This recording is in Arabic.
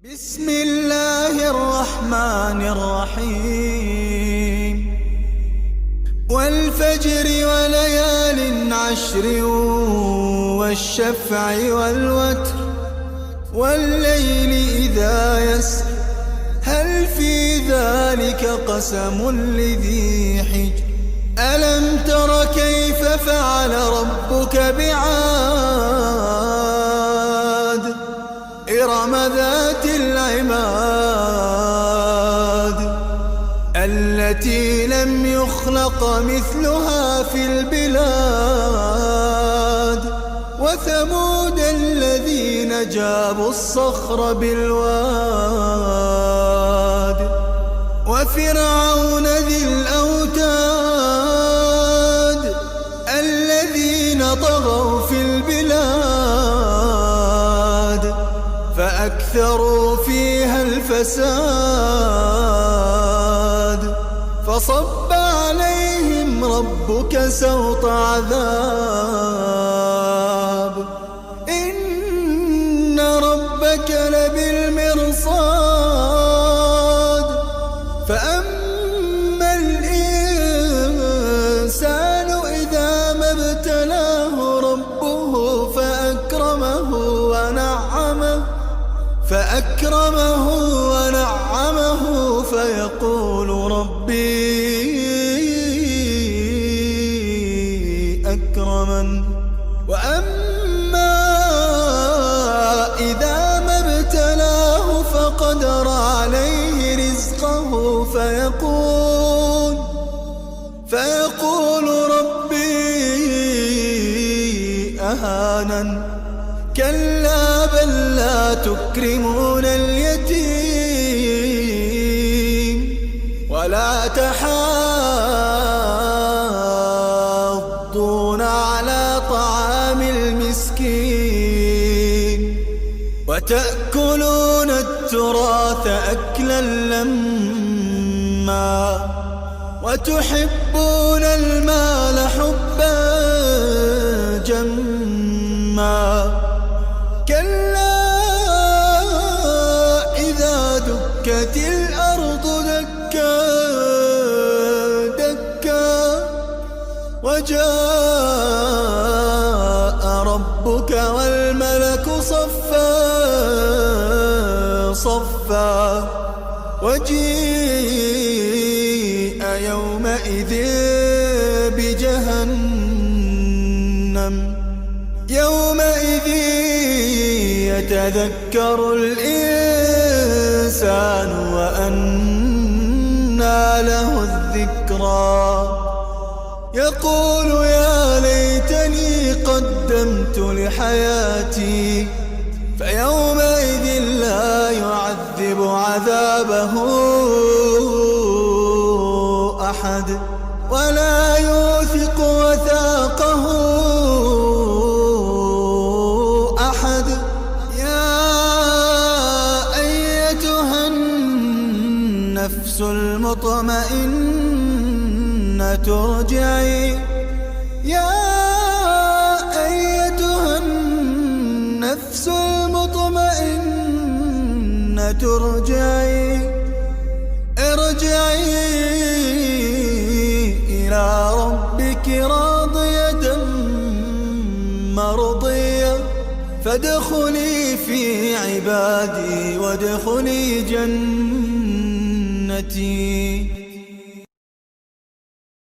بسم الله الرحمن الرحيم والفجر وليال عشر والشفع والوتر والليل إذا يسر هل في ذلك قسم لذي حجر ألم تر كيف فعل ربك بعاد إرم ذات العماد التي لم يخلق مثلها في البلاد وثمود الذين جابوا الصخر بالواد وفرعون ذي الأوتاد الذين طغوا في البلاد فأكثروا فيها الفساد فصب عليهم ربك سوط عذاب إن ربك لبالمرصاد فأما الإنسان إذا ما ابتلاه ربه فأكرمه ونعمه فيقول ربي أكرمن وأما إذا ما ابتلاه فقدر عليه رزقه فيقول ربي أهانن كلا بل لا تكرمون اليتيم ولا تحاضون على طعام المسكين وتأكلون التراث أكلا لما وتحبون المال حبا جما كلا إذا دكت الأرض دكا دكا وجاء ربك والملك صفا صفا وجيء يومئذ بجهنم يومئذ يتذكر الإنسان وأنى له الذكرى يقول يا ليتني قدمت لحياتي فيومئذ لا يعذب عذابه أحد ولا يوثق وثاقه أحد يا أيتها النفس المطمئنة ارجعي يا أيتها النفس المطمئنة ارجعي إلى ربك راضية مرضية فادخلي في عبادي وادخلي جنتي.